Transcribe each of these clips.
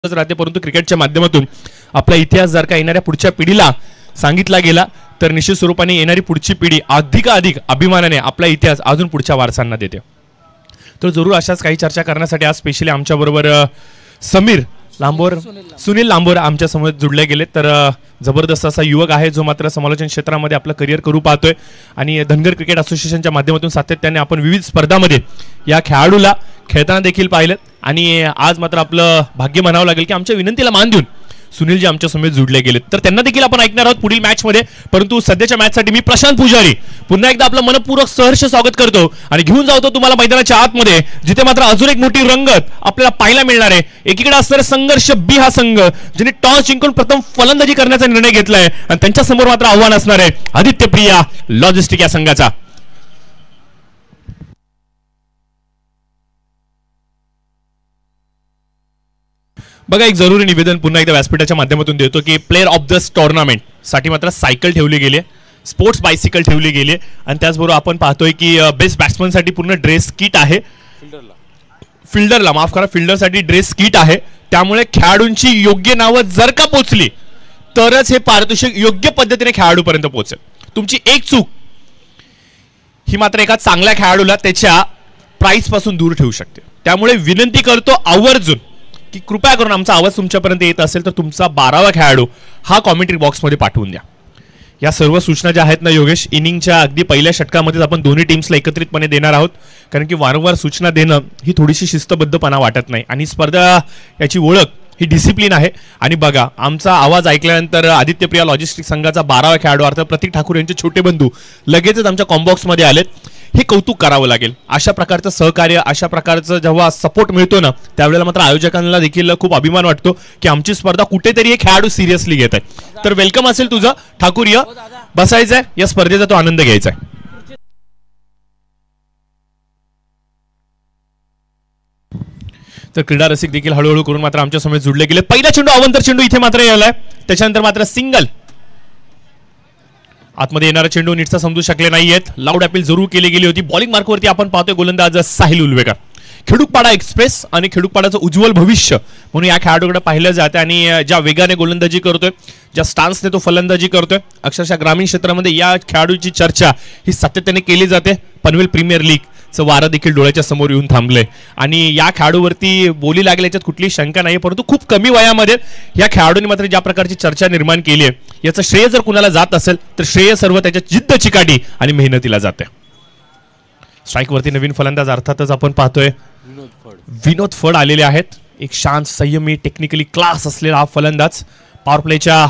राहते, परंतु क्रिकेटच्या माध्यमातून आपला इतिहास जर का येणाऱ्या पुढच्या पिढीला सांगितला गेला तर निश्चित स्वरूपाने येणारी पुढची पिढी अधिकाधिक अभिमानाने आपला इतिहास अजून पुढच्या वारसांना देते. तर जरूर अशाच काही चर्चा करण्यासाठी आज स्पेशली आमच्याबरोबर समीर लांबोर सुनील लांबोर आमच्या समोर जुडले गेले. तर जबरदस्त असा युवक आहे जो मात्र समालोचन क्षेत्रामध्ये आपलं करिअर करू पाहतोय आणि धनगर क्रिकेट असोसिएशनच्या माध्यमातून सातत्याने आपण विविध स्पर्धामध्ये या खेळाडूला खेळताना देखील पाहिलं आणि आज मात्र आपलं भाग्य म्हणावं लागेल की आमच्या विनंतीला मान देऊन सुनीलजी आमच्या समोर जुडले गेले. तर त्यांना देखील आपण ऐकणार आहोत पुढील मॅच मध्ये. परंतु सध्याच्या मॅच साठी मी प्रशांत पुजारी पुन्हा एकदा आपलं मनपूर्वक सहर्ष स्वागत करतो आणि घेऊन जातो तुम्हाला मैदानाच्या आतमध्ये, जिथे मात्र अजून एक मोठी रंगत आपल्याला पाहायला मिळणार आहे. एकीकडे असणारे संघर्ष बी हा संघ ज्यांनी टॉस जिंकून प्रथम फलंदाजी करण्याचा निर्णय घेतलाय आणि त्यांच्या समोर मात्र आव्हान असणार आहे आदित्य प्रिया लॉजिस्टिक या संघाचा. बघा, एक जरुरी निवेदन पुन्हा एकदा व्यासपीठाच्या माध्यमातून देतो की प्लेअर ऑफ द टुर्नामेंट साठी मात्र सायकल ठेवली गेली आहे, स्पोर्ट्स बायसिकल ठेवली गेली आहे आणि त्याचबरोबर आपण पाहतोय की बेस्ट बॅट्समन साठी पूर्ण ड्रेस किट आहे, फिल्डरसाठी ड्रेस किट आहे. त्यामुळे खेळाडूंची योग्य नावं जर का पोचली तरच हे पारितोषिक योग्य पद्धतीने खेळाडूपर्यंत पोहोचेल. तुमची एक चूक ही मात्र एका चांगल्या खेळाडूला त्याच्या प्राइस पासून दूर ठेवू शकते. त्यामुळे विनंती करतो आवर्जून की कृपया करून आमचा आवाज तुमच्यापर्यंत येत असेल तर तुमचा 12वा खेळाडू हा कॉमेंट्री बॉक्समध्ये पाठवून द्या. या सर्व सूचना ज्या आहेत ना योगेश, इनिंगच्या अगदी पहिल्या षटकामध्येच आपण दोन्ही टीम्सला एकत्रितपणे देणार आहोत, कारण की वारंवार सूचना देणं ही थोडीशी शिस्तबद्धपणा वाटत नाही आणि स्पर्धा याची ओळख ही डिसिप्लिन आहे. आणि बघा, आमचा आवाज ऐकल्यानंतर आदित्य प्रिया लॉजिस्टिक संघाचा 12वा खेळाडू अर्थात प्रतीक ठाकूर यांचे छोटे बंधू लगेचच आमच्या कॉम्बॉक्समध्ये आलेत. हे कौतुक करावं लागेल. अशा प्रकारचं सहकार्य, अशा प्रकारचं जेव्हा सपोर्ट मिळतो ना त्यावेळेला मात्र आयोजकांना देखील खूप अभिमान वाटतो की आमची स्पर्धा कुठेतरी हे खेळाडू सिरियसली घेत आहे. तर वेलकम असेल तुझं ठाकूर, या बसायचंय, या स्पर्धेचा तो आनंद घ्यायचा आहे. तर क्रीडा रसिक देखील हळूहळू करून मात्र आमच्या समोर जुडले गेले. पहिला चेंडू अवंतर चेंडू इथे मात्र यायलाय, त्याच्यानंतर मात्र सिंगल. आतमध्ये येणारा चेंडू नीटचा समजू शकले नाहीयेत. लाऊड अपील जरूर केली गेली होती. बॉलिंग मार्कवरती आपण पाहतोय गोलंदाज साहिल उलवेकर. खेडूकपाडा एक्सप्रेस आणि खेडूकपाडाचं उज्ज्वल भविष्य म्हणून या खेळाडूकडे पाहिलं जातं आणि ज्या वेगाने गोलंदाजी करतोय, ज्या स्टान्सने तो फलंदाजी करतोय, अक्षरशः ग्रामीण क्षेत्रामध्ये या खेळाडूची चर्चा ही सातत्याने केली जाते. पनवेल प्रीमियर लीगचं वारं देखील डोळ्याच्या समोर येऊन थांबलंय आणि या खेळाडूवरती बोली लागली याच्यात कुठलीही शंका नाही. परंतु खूप कमी वयामध्ये या खेळाडूंनी मात्र ज्या प्रकारची चर्चा निर्माण केली आहे याचं श्रेय जर कुणाला जात असेल तर श्रेय सर्व त्याच्या जिद्द चिकाटी आणि मेहनतीला जाते. स्ट्राईकवरती नवीन फलंदाज अर्थातच आपण पाहतोय विनोद फड आलेले आहेत. एक शांत, संयमी, टेक्निकली क्लास असलेला हा फलंदाज. पॉवर प्लेच्या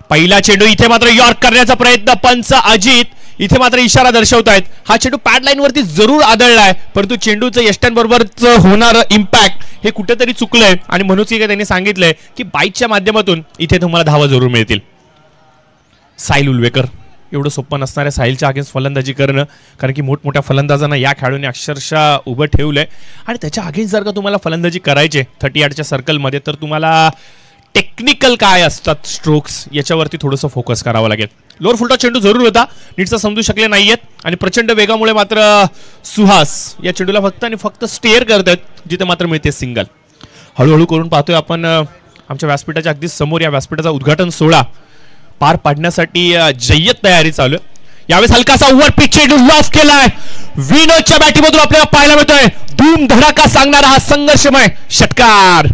पहिला चेंडू इथे मात्र यॉर्क करण्याचा प्रयत्न, पंच अजित इथे मात्र इशारा दर्शवतायत. हा चेंडू पॅड लाईन वरती जरूर आदळलाय, परंतु चेंडूचं यष्ट्यांबरोबरच होणारं इम्पॅक्ट हे कुठेतरी चुकलंय आणि म्हणूनच त्यांनी सांगितलंय की बाईकच्या माध्यमातून इथे तुम्हाला धावा जरूर मिळतील. साहिल उलवेकर, एवढं सोपं नसणाऱ्या साहिलच्या अगेन्स्ट फलंदाजी करणं, कारण की मोठमोठ्या फलंदाजांना या खेळाडूने अक्षरशः उभं ठेवलंय आणि त्याच्या अगेन्स्ट जर का तुम्हाला फलंदाजी करायचे 38च्या सर्कलमध्ये तर तुम्हाला टेक्निकल काय असतात स्ट्रोक्स याच्यावरती थोडंसं फोकस करावं लागेल. लोअर फुलटॉस चेंडू जरूर होता, नीटचा समजू शकले नाहीयेत आणि प्रचंड वेगामुळे मात्र सुहास या चेंडूला फक्त आणि फक्त स्टेअर करतात, जिथे मात्र मिळते सिंगल. हळूहळू करून पाहतोय आपण आमच्या व्यासपीठाच्या अगदी समोर या व्यासपीठाचा उद्घाटन सोहळा पार पाडण्यासाठी जय्यत तयारी चालू आहे. यावेळेस हलकासा ओव्हर पिच चेंडू लॉफ केलाय. विनोदच्या बॅटीमधून आपल्याला पाहायला मिळतोय धूम धडाका सांगणारा हा संघर्षमय षटकार.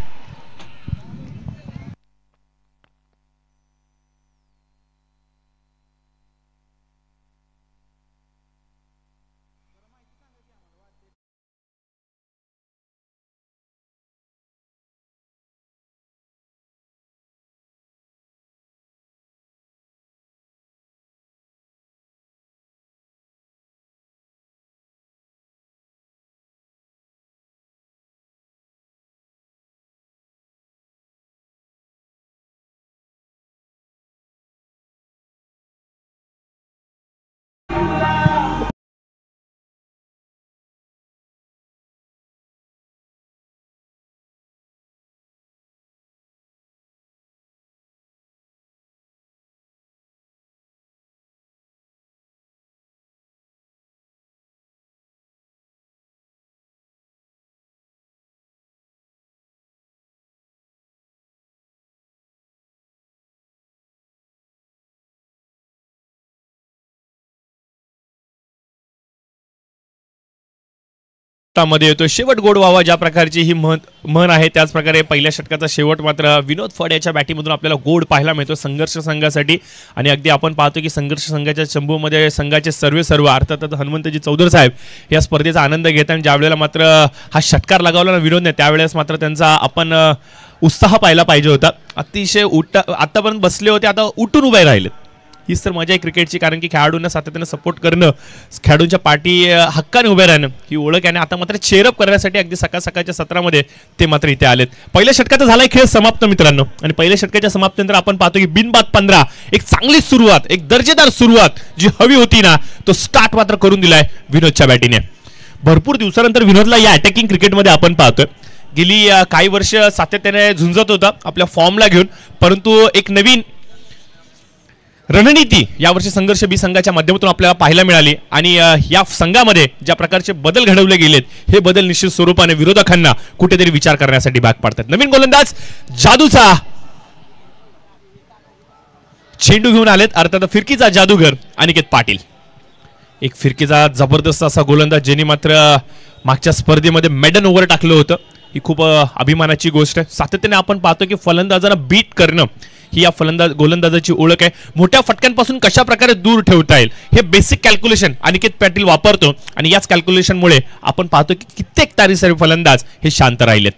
शेवटामध्ये येतो, शेवट गोड व्हावा ज्या प्रकारची ही म्हण आहे, त्याच प्रकारे पहिल्या षटकाचा शेवट मात्र विनोद फड याच्या बॅटिंगमधून आपल्याला गोड पाहायला मिळतो संघर्ष संघासाठी. आणि अगदी आपण पाहतो की संघर्ष संघाच्या चंबूमध्ये संघाचे सर्व अर्थातच हनुमंतजी चौधर साहेब या स्पर्धेचा आनंद घेत आणि ज्यावेळेला मात्र हा षटकार लगावला ना विनोदने, त्यावेळेस मात्र त्यांचा आपण उत्साह पाहायला पाहिजे होता. अतिशय आतापर्यंत बसले होते, आता उठून उभे राहिले. हीच तर मजा आहे क्रिकेटची, कारण की खेळाडूंना सातत्याने सपोर्ट करणं, खेळाडूंच्या पाठी हक्काने उभे राहणं ही ओळख आहे. आता मात्र चेअरअप करण्यासाठी अगदी सकाळच्या सत्रामध्ये ते मात्र इथे आलेत. पहिल्या षटकाचा झालाय खेळ समाप्त मित्रांनो, आणि पहिल्या षटकाच्या समाप्तीनंतर आपण पाहतो की बिनबाद 15 एक चांगली सुरुवात, एक दर्जेदार सुरुवात जी हवी होती ना, तो स्टार्ट मात्र करून दिलाय विनोदच्या बॅटीने. भरपूर दिवसानंतर विनोदला या अटॅकिंग क्रिकेटमध्ये आपण पाहतोय. गेली काही वर्ष सातत्याने झुंजत होता आपल्या फॉर्मला घेऊन, परंतु एक नवीन रणनीती यावर्षी संघर्ष बी संघाच्या माध्यमातून आपल्याला पाहायला मिळाली. आणि या संघामध्ये ज्या प्रकारचे बदल घडवले गेलेत, हे बदल निश्चित स्वरूपाने विरोधकांना कुठेतरी विचार करण्यासाठी भाग पाडतात. नवीन गोलंदाज जादूचा चेंडू घेऊन आलेत, अर्थात फिरकीचा जादूगर अनिकेत पाटील. एक फिरकीचा जबरदस्त असा गोलंदाज ज्यांनी मात्र मागच्या स्पर्धेमध्ये मेडन ओव्हर टाकलं होतं. ही खूप अभिमानाची गोष्ट आहे. सातत्याने आपण पाहतो की फलंदाजांना बीट करणं ही या गोलंदाजाची ओळख आहे. मोठ्या फटक्यांपासून कशा प्रकारे दूर ठेवता येईल हे बेसिक कॅल्क्युलेशन अनिकेत पाटील वापरतो, आणि याच कॅल्क्युलेशनमुळे आपण पाहतो की कित्येक तारीसरी फलंदाज हे शांत राहिलेत.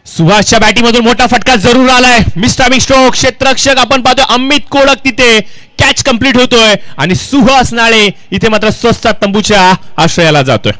सुहासच्या बॅटिंगमधून मोठा फटका जरूर आलाय. मिस्टर स्ट्रोक क्षेत्ररक्षक आपण पाहतोय अमित कोळक तिथे कॅच कंप्लीट होतोय, आणि सुहास नाळे इथे मात्र स्वस्त तंबूच्या आश्रयाला जातोय.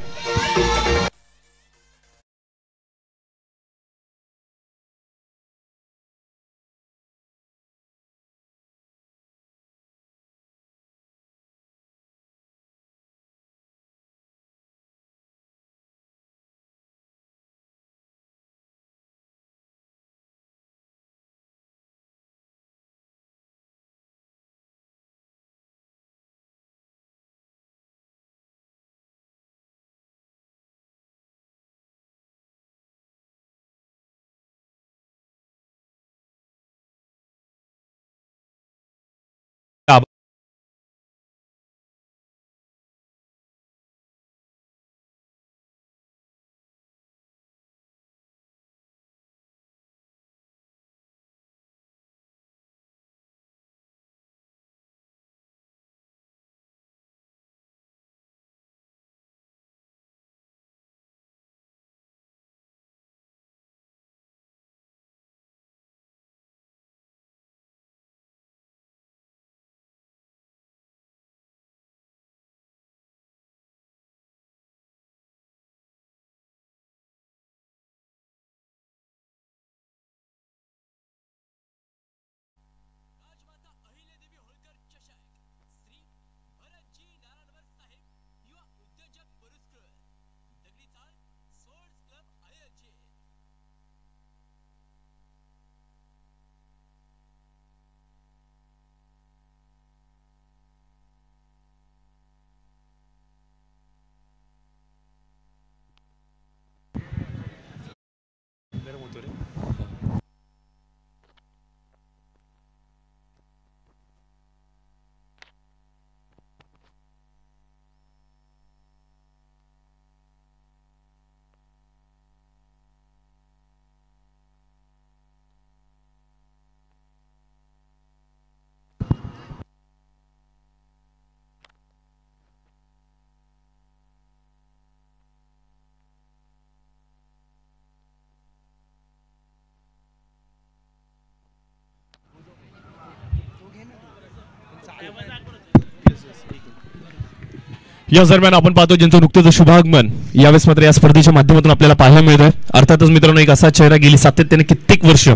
या दरम्यान आपण पाहतो ज्यांचं नुकतंच शुभागमन यावेळेस मात्र या स्पर्धेच्या माध्यमातून आपल्याला पाहायला मिळतोय. अर्थातच मित्रांनो, एक असा चेहरा गेली सातत्याने कित्येक वर्ष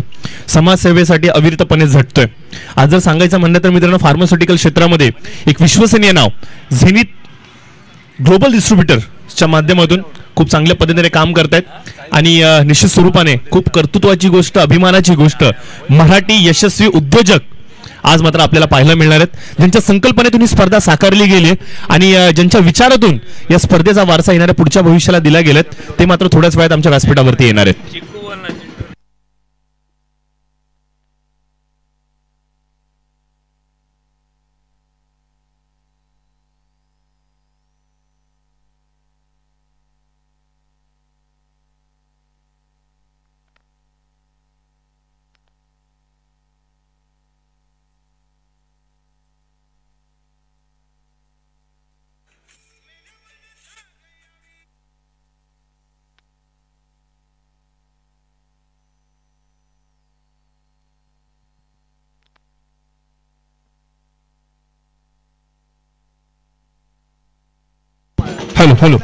समाजसेवेसाठी अविरतपणे झटतोय. आज जर सांगायचं म्हणलं तर मित्रांनो, फार्मास्युटिकल क्षेत्रामध्ये एक विश्वसनीय नाव झेनिथ ग्लोबल डिस्ट्रीब्युटरच्या माध्यमातून खूप चांगल्या पद्धतीने काम करतायत. आणि निश्चित स्वरूपाने खूप कर्तृत्वाची गोष्ट, अभिमानाची गोष्ट, मराठी यशस्वी उद्योजक आज मात्र आपल्याला पाहायला मिळणार आहेत, ज्यांच्या संकल्पनेतून ही स्पर्धा साकारली गेली आणि ज्यांच्या विचारातून या स्पर्धेचा वारसा येणाऱ्या पुढच्या भविष्याला दिला गेलेत, ते मात्र थोड्याच वेळात आमच्या व्यासपीठावरती येणार आहेत. हॅलो हॅलो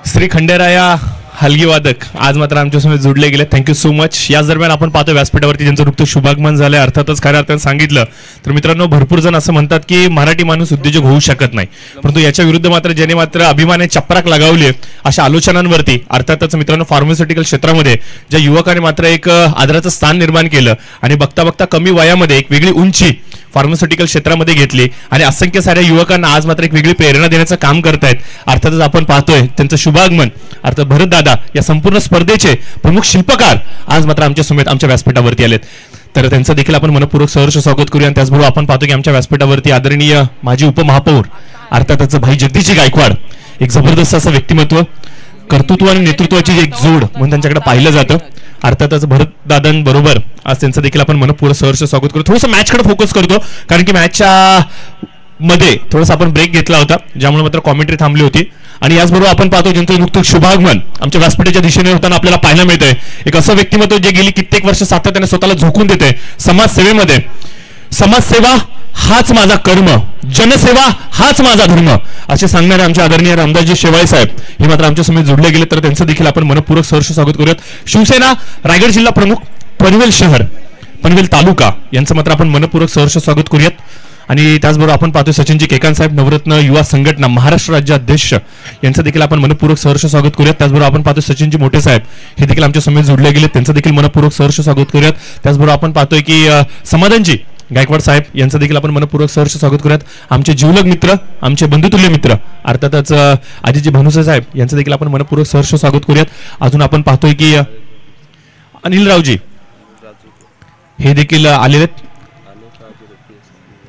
श्री खंडेराया हलगी वादक आज मात्र आमच्यासमोर जोडले गेले. Thank you so much. याच दरम्यान आपण पाहतो व्यासपीठावरती ज्यांचं नुकतं शुभागमन झालंय. अर्थातच खऱ्या अर्थानं सांगितलं तर मित्रांनो भरपूर जण असं म्हणतात की मराठी माणूस उद्योजक होऊ शकत नाही, परंतु याच्या विरुद्ध मात्र ज्याने मात्र अभिमाने चपराक लगावली अशा आलोचनांवरती अर्थातच मित्रांनो फार्मास्युटिकल क्षेत्रामध्ये ज्या युवकाने मात्र एक आदराचं स्थान निर्माण केलं आणि बघता बघता कमी वयामध्ये एक वेगळी उंची फार्मास्युटिकल क्षेत्रामध्ये घेतली आणि असंख्य साऱ्या युवकांना आज मात्र एक वेगळी प्रेरणा देण्याचं काम करतायत. अर्थातच आपण पाहतोय त्यांचं शुभागमन अर्थात भरत दादा या संपूर्ण स्पर्धेचे प्रमुख शिल्पकार आज मात्र आमच्या समेत आमच्या व्यासपीठावरती आलेत. तर त्यांचं देखील आपण मनपूर्वक सहर्ष स्वागत करूया. त्याचबरोबर आपण पाहतो की आमच्या व्यासपीठावरती आदरणीय माजी उपमहापौर अर्थातच भाई जगदीशजी गायकवाड एक जबरदस्त असं व्यक्तिमत्व, कर्तृत्व आणि नेतृत्वाची एक जोड म्हणून त्यांच्याकडे पाहिलं जातं. अर्थातच भरत दादांबरोबर आज त्यांचं देखील आपण मनपूर्वक सहर्ष स्वागत करतो. थोडंसं मॅचकडे फोकस करतो कारण की मॅचच्या मध्ये थोडासा आपण ब्रेक घेतला होता ज्यामुळे मात्र कॉमेंट्री थांबली होती. आणि याचबरोबर आपण पाहतो ज्यांचं नुकतं शुभागमन आमच्या व्यासपीठाच्या दिशेने होताना आपल्याला पाहायला मिळतंय एक असं व्यक्तिमत्व जे गेली कित्येक वर्ष सातत्याने स्वतःला झोकून देते समाजसेवेमध्ये. समाजसेवा हाच माझा कर्म, जनसेवा हाच माझा धर्म असे सांगणारे आमचे आदरणीय रामदासजी शेवाळे साहेब हे मात्र आमच्या समोर जोडले गेले. तर त्यांचं देखील आपण मनपूर्वक सहर्ष स्वागत करूयात. शिवसेना रायगड जिल्हा प्रमुख, पनवेल शहर, पनवेल तालुका यांचं मात्र आपण मनपूर्वक सहर्ष स्वागत करूयात. आणि त्याचबरोबर आपण पाहतोय सचिनजी केकान साहेब नवरत्न युवा संघटना महाराष्ट्र राज्य अध्यक्ष यांचं देखील आपण मनपूर्वक सहर्ष स्वागत करूयात. त्याचबरोबर आपण पाहतोय सचिनजी मोठे साहेब हे देखील आमच्या समोर जोडले गेले, त्यांचं देखील मनपूर्वक सहर्ष स्वागत करूयात. त्याचबरोबर आपण पाहतोय की समाधानजी गायकवाड साहेब यांचं देखील आपण मनपूर्वक सहर्ष स्वागत करूयात. आमचे जीवलग मित्र, आमचे बंधुतुल्य मित्र अर्थातच अजितजी भानुसे साहेब यांचं देखील आपण मनपूर्वक सहर्ष स्वागत करूयात. अजून आपण पाहतोय की अनिलरावजी हे देखील आलेले आहेत.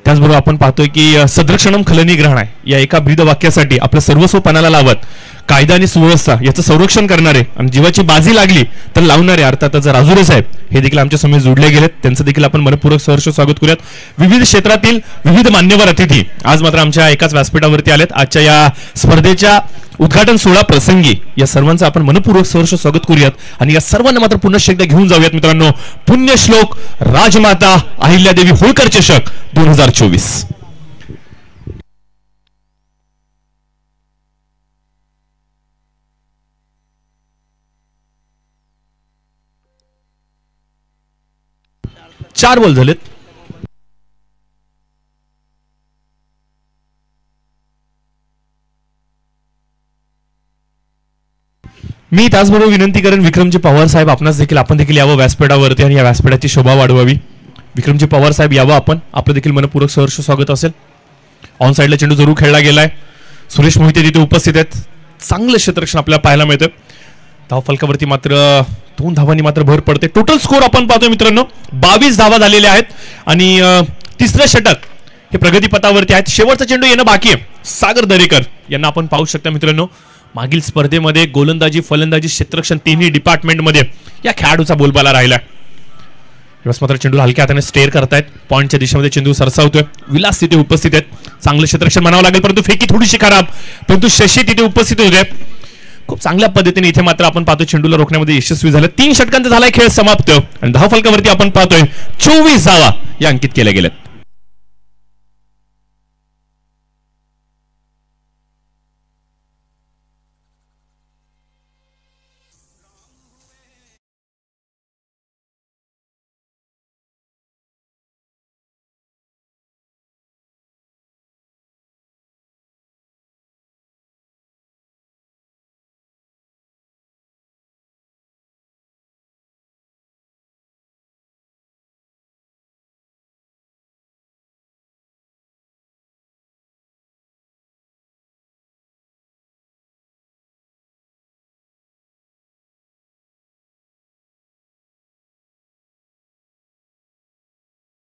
त्याचबरोबर आपण पाहतोय की सदरक्षणम खलनी ग्रहण या एका ब्रीद वाक्यासाठी आपलं सर्वस्व पणाला लावत कायदा आणि सुव्यवस्था याचं संरक्षण करणारे आणि जीवाची बाजी लागली तर लावणारे अर्थातच राजुरे साहेब हे देखील आमच्या समोर जोडले गेलेत, त्यांचं देखील आपण मनपूर्वक सहर्ष स्वागत करूयात. विविध क्षेत्रातील विविध मान्यवर अतिथी आज मात्र आमच्या एकाच व्यासपीठावरती आलेत. आजच्या या स्पर्धेच्या उद्घाटन सोहळा प्रसंगी या सर्वांचं आपण मनपूर्वक सहर्ष स्वागत करूयात आणि या सर्वांना मात्र पुन्हा एकदा घेऊन जाऊयात मित्रांनो. पुण्यश्लोक राजमाता अहिल्यादेवी होळकर चषक 2024. चार बॉल झालेत. मी त्याचबरोबर विनंती करेन विक्रमजी पवार साहेब आपणास देखील आपण देखील यावं व्यासपीठावरती आणि या व्यासपीठाची शोभा वाढवावी. विक्रमजी पवार साहेब यावं आपण, आपलं देखील मनपूर्वक सहर्ष स्वागत असेल. ऑन साईडला चेंडू जरूर खेळला गेलाय. सुरेश मोहिते तिथे उपस्थित आहेत. चांगलं क्षेत्ररक्षण आपल्याला पाहायला मिळतं. धावफलकावरती मात्र 2 धावांनी मात्र भर पडते. टोटल स्कोर आपण पाहतोय मित्रांनो 22 धावा झालेल्या आहेत आणि तिसरं षटक हे प्रगतीपथावरती आहेत. शेवटचा चेंडू येणं बाकी आहे. सागर दरेकर यांना आपण पाहू शकता मित्रांनो. मागील स्पर्धेमध्ये गोलंदाजी फलंदाजी क्षेत्ररक्षण तिन्ही डिपार्टमेंटमध्ये या खेळाडूचा बोलबाला राहिला. मात्र चेंडू हलक्या हाताने स्टेअर करतायत. पॉईंटच्या दिशेमध्ये चेंडू सरसावतोय. विलास तिथे उपस्थित आहेत. चांगलं क्षेत्ररक्षण म्हणावं लागेल, परंतु फेकी थोडीशी खराब. परंतु शशी तिथे उपस्थित होते. खूप चांगल्या पद्धतीने इथे मात्र आपण पाहतो चेंडूला रोखण्यामध्ये यशस्वी झालं. 3 षटकांचा झालाय खेळ समाप्त आणि धावफलकावरती आपण पाहतोय 24 धावा या अंकित केल्या गेल्यात.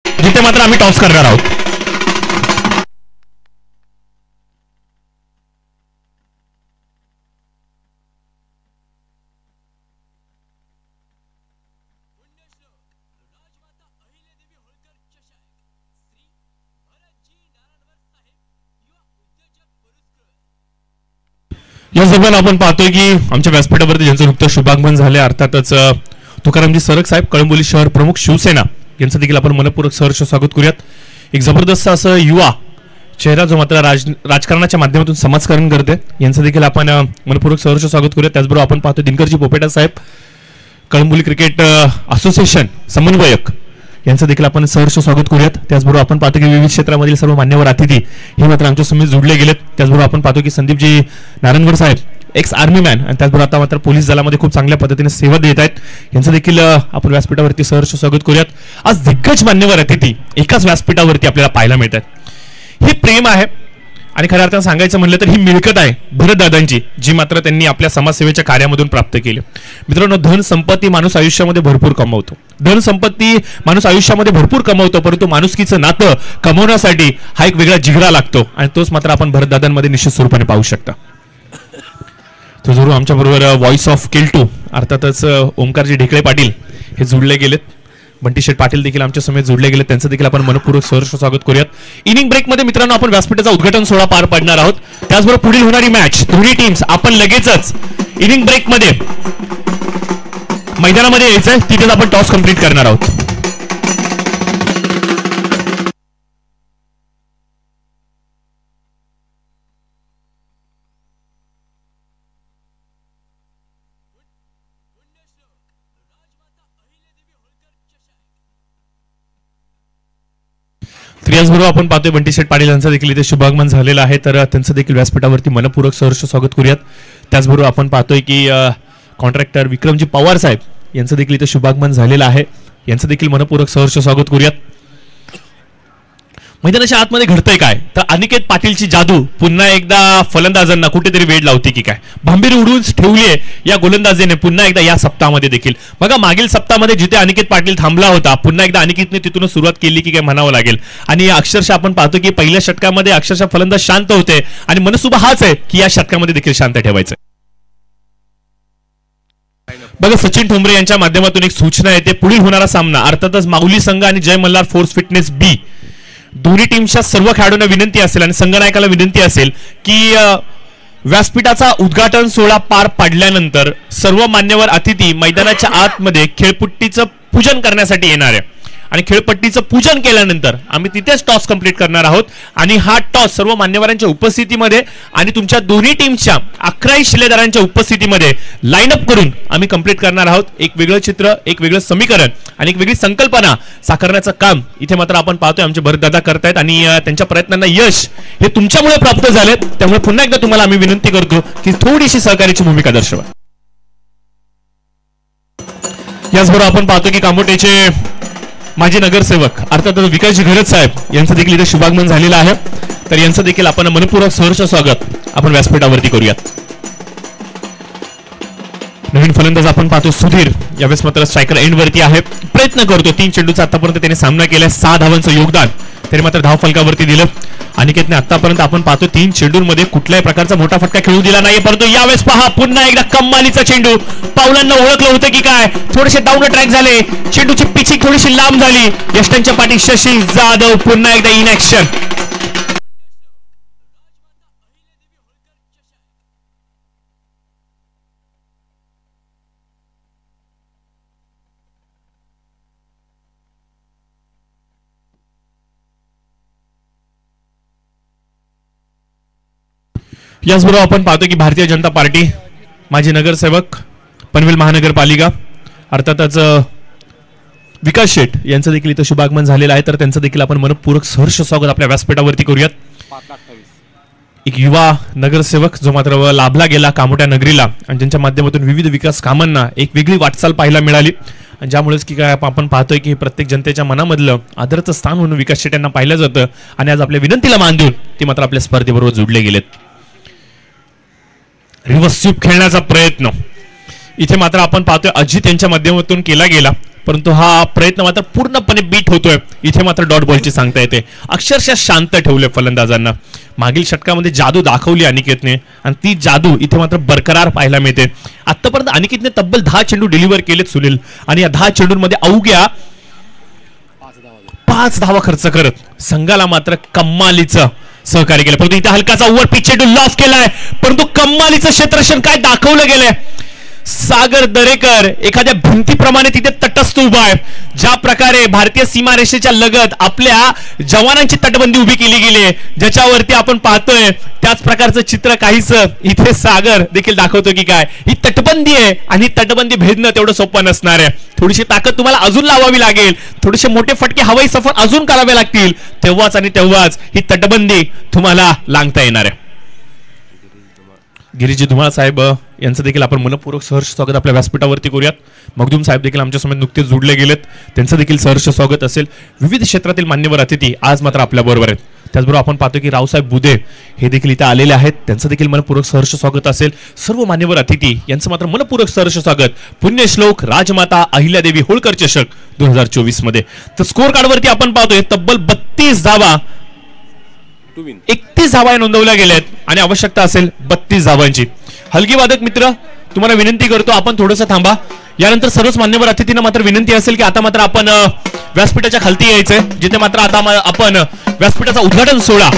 जिथे मात्र आम्ही टॉस करणार आहोत. या दरम्यान आपण पाहतोय की आमच्या व्यासपीठावरती ज्यांचं नुकतं शुभागमन झाले अर्थातच तुकारामजी सरक साहेब, कळंबोली शहर प्रमुख शिवसेना, यांचं देखील आपण मनपूर्वक सहर्ष स्वागत करूयात. एक जबरदस्त असं युवा चेहरा जो मात्र राजकारणाच्या माध्यमातून समाजकारण करते, यांचं देखील आपण मनपूर्वक सहर्ष स्वागत करूयात. त्याचबरोबर आपण पाहतो दिनकरजी पोपेटा साहेब, कळंबोली क्रिकेट असोसिएशन समन्वयक, यांचं देखील आपण सहर्ष स्वागत करूयात. त्याचबरोबर आपण पाहतो की विविध क्षेत्रामधील सर्व मान्यवर अतिथी हे मात्र आमच्या समेत जोडले गेलेत. त्याचबरोबर आपण पाहतो की संदीपजी नारायणवर साहेब, एक्स आर्मी मॅन आणि त्याचबरोबर आता मात्र पोलीस दलामध्ये खूप चांगल्या पद्धतीने सेवा देत आहेत, यांचं देखील आपण व्यासपीठावरती सहर्ष स्वागत करूयात. आज दिग्गज मान्यवर अतिथी एकाच व्यासपीठावरती आपल्याला पाहायला मिळतात. हे प्रेम आहे आणि खऱ्या अर्थानं सांगायचं म्हणलं तर ही मिळकत आहे भरतदादांची, जी मात्र त्यांनी आपल्या समाजसेवेच्या कार्यामधून प्राप्त केली. मित्रांनो, धन संपत्ती माणूस आयुष्यामध्ये भरपूर कमवतो, धन संपत्ती माणूस आयुष्यामध्ये भरपूर कमवतो, परंतु माणुसकीचं नातं कमवण्यासाठी हा एक वेगळा जिगरा लागतो आणि तोच मात्र आपण भरतदादांमध्ये निश्चित स्वरूपाने पाहू शकता. तो जरूर आमच्या बरोबर व्हॉइस ऑफ केल्टू अर्थातच ओमकारजी ढेकळे पाटील हे जोडले गेलेत. बंटी शेठ पाटील देखील आमच्या समेत जोडले गेले, त्यांचं देखील आपण मनपूर्वक सहर्ष स्वागत करूयात. इनिंग ब्रेकमध्ये मित्रांनो आपण व्यासपीठाचा उद्घाटन सोहळा पार पाडणार आहोत. त्याचबरोबर पुढील होणारी मॅच दोन्ही टीम्स आपण लगेचच इनिंग ब्रेकमध्ये मैदानामध्ये यायचंय, तिथेच आपण टॉस कंप्लीट करणार आहोत. याचबरोबर आपण पाहतोय बंटी शेठ पाटील यांचं देखील इथे शुभागमन झालेलं आहे, तर त्यांचं देखील व्यासपीठावरती मनपूर्वक सहर्ष स्वागत करूयात. त्याचबरोबर आपण पाहतोय की कॉन्ट्रॅक्टर विक्रमजी पवार साहेब यांचं देखील इथे शुभागमन झालेलं आहे, यांचं देखील मनपूर्वक सहर्ष स्वागत करूयात. मैदानाच्या आतमध्ये घडतंय काय तर अनिकेत पाटीलची जादू पुन्हा एकदा फलंदाजांना कुठेतरी वेळ लावते की काय, भांबीर उडवून ठेवलीये या गोलंदाजीने पुन्हा एकदा या सप्ताहामध्ये देखील. बघा मागील सप्ताहामध्ये जिथे अनिकेत पाटील थांबला होता, पुन्हा एकदा अनिकेतने तिथून सुरुवात केली की काय म्हणावं लागेल. आणि अक्षरशः आपण पाहतो की पहिल्या षटकामध्ये अक्षरशः फलंदाज शांत होते आणि मनसुबा हाच आहे की या षटकामध्ये देखील शांत ठेवायचं. बघा सचिन ठोंबरे यांच्या माध्यमातून एक सूचना येते, पुढील होणारा सामना अर्थातच माऊली संघ आणि जय मल्हार फोर्स फिटनेस बी दोन्ही टीमच्या सर्व खेळाडूंना विनंती असेल आणि संघनायकाला विनंती असेल की व्यासपीठाचा उद्घाटन सोहळा पार पाडल्यानंतर सर्व मान्यवर अतिथी मैदानाच्या आतमध्ये खेळपट्टीचं पूजन करण्यासाठी येणार आहे आणि खेळपट्टीचं पूजन केल्यानंतर आम्ही तिथेच टॉस कंप्लीट करणार आहोत आणि हा टॉस सर्व मान्यवरांच्या उपस्थितीमध्ये आणि तुमच्या दोन्ही टीमच्या 11 शिलेदारांच्या उपस्थितीमध्ये लाईनअप करून आम्ही कंप्लीट करणार आहोत. एक वेगळं चित्र, एक वेगळं समीकरण आणि एक वेगळी संकल्पना साकारण्याचं काम इथे मात्र आपण पाहतोय आमचे भरतदादा करतायत आणि त्यांच्या प्रयत्नांना यश हे तुमच्यामुळे प्राप्त झाले. त्यामुळे पुन्हा एकदा तुम्हाला आम्ही विनंती करतो की थोडीशी सहकार्याची भूमिका दर्शवा. याचबरोबर आपण पाहतो की कामोटेचे माजी नगरसेवक अर्थात विकासजी घरत साहेब यांचं देखील इथे शुभागमन झालेलं आहे, तर यांचं देखील आपण मनपूर्वक सहर्ष स्वागत आपण व्यासपीठावरती करूयात. नवीन फलंदाज आपण पाहतोय सुधीर, यावेळेस मात्र स्ट्रायकर एंड वरती आहे, प्रयत्न करतो. 3 चेंडूचा आतापर्यंत त्याने सामना केलाय, 6 धावांचं योगदान त्याने मात्र धाव फलकावरती दिलं. अनिकेतने आतापर्यंत आपण पाहतो 3 चेंडूंमध्ये कुठल्याही प्रकारचा मोठा फटका खेळू दिला नाही, परंतु यावेळेस पहा पुन्हा एकदा कमालीचा चेंडू. पावलांना ओळखलं होतं की काय, थोडेसे डाऊन ट्रॅक झाले, चेंडूची पिचिंग थोडीशी लांब झाली. यष्टांच्या पाठी शशी जाधव पुन्हा एकदा इन ऍक्शन. याचबरोबर आपण पाहतो की भारतीय जनता पार्टी, माजी नगरसेवक, पनवेल महानगरपालिका अर्थातच विकास शेठ यांचं देखील इथं शुभागमन झालेलं आहे, तर त्यांचं देखील आपण मनपूर्वक सहर्ष स्वागत आपल्या व्यासपीठावरती करूयात. एक युवा नगरसेवक जो मात्र लाभला गेला कामोट्या नगरीला आणि ज्यांच्या माध्यमातून विविध विकास कामांना एक वेगळी वाटचाल पाहायला मिळाली, आणि ज्यामुळेच की काय आपण पाहतोय की प्रत्येक जनतेच्या मनामधलं आदरचं स्थान म्हणून विकास शेठ यांना पाहिलं जातं. आणि आज आपल्या विनंतीला मान देऊन ते मात्र आपल्या स्पर्धेबरोबर जोडले गेलेत. रिव्हर्स स्वीप खेळण्याचा प्रयत्न इथे मात्र आपण पाहतोय अजित यांच्या माध्यमातून केला गेला, परंतु हा प्रयत्न मात्र पूर्णपणे बीट होतोय. इथे मात्र डॉट बॉलची सांगता येते, अक्षरशः शांत ठेवले फलंदाजांना. मागील षटकामध्ये जादू दाखवली अनिकेतने आणि ती जादू इथे मात्र बरकरार पाहायला मिळते. आतापर्यंत अनिकेतने तब्बल 10 चेंडू डिलिव्हर केलेत सुनील, आणि या 10 चेंडूंमध्ये अवघ्या 5 धावा खर्च करत संघाला मात्र कमालीचं सहकार्य केलं. परंतु इथे हलकाचा ओव्हर पिच चेंडू लॉफ केलाय, परंतु कमालीचं क्षेत्ररक्षण काय दाखवलं गेलंय. सागर दरेकर एखाद्या भिंतीप्रमाणे तिथे तटस्थ उभा आहे. ज्या प्रकारे भारतीय सीमारेषेच्या लगत आपल्या जवानांची तटबंदी उभी केली गेली आहे, ज्याच्यावरती आपण पाहतोय त्याच प्रकारचं चित्र काहीच इथे सागर देखील दाखवतो की काय ही तटबंदी आहे, आणि तटबंदी भेदणं तेवढं सोपं नसणार आहे. थोडीशी ताकद तुम्हाला अजून लावावी लागेल, थोडेसे मोठे फटके हवाई सफर अजून करावे लागतील, तेव्हाच आणि तेव्हाच ही तटबंदी तुम्हाला लांघता येणार आहे. गिरीजी धुमाळ साहेब यांचं देखील आपण मनपूर्वक सहर्ष स्वागत आपल्या व्यासपीठावरती करूयात. मगदूम साहेब देखील आमच्यासमोर नुकतेच जोडले गेलेत, त्यांचं देखील सहर्ष स्वागत असेल. विविध क्षेत्रातील मान्यवर अतिथी आज मात्र आपल्या बरोबर आहेत. त्याचबरोबर आपण पाहतो की रावसाहेब बुधे हे देखील इथे आलेले आहेत, त्यांचं देखील मनपूर्वक सहर्ष स्वागत असेल. सर्व मान्यवर अतिथी यांचं मात्र मनपूर्वक सहर्ष स्वागत. पुण्यश्लोक राजमाता अहिल्यादेवी होळकर चषक 2024 मध्ये. तर स्कोर कार्डवरती आपण पाहतोय तब्बल 32 धावा 31 धावा नोंदवल्या गेल्यात आणि आवश्यकता असेल 32 धावांची. हलगी वादक मित्र, तुम्हाला विनंती करतो आपण थोडंसं थांबा. यानंतर सर्वच मान्यवर अतिथींना मात्र विनंती असेल की आता मात्र आपण व्यासपीठाच्या खालती यायचंय, जिथे मात्र आता आपण व्यासपीठाचा उद्घाटन सोहळा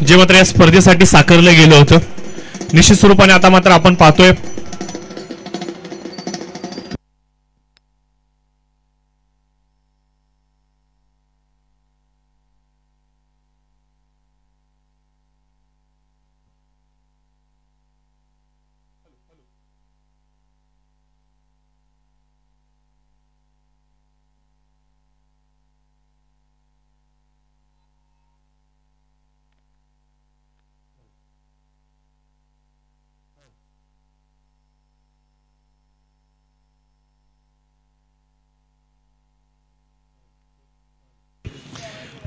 जे मात्र या स्पर्धेसाठी साकारलं गेलं होतं. निश्चित स्वरूपाने आता मात्र आपण पाहतोय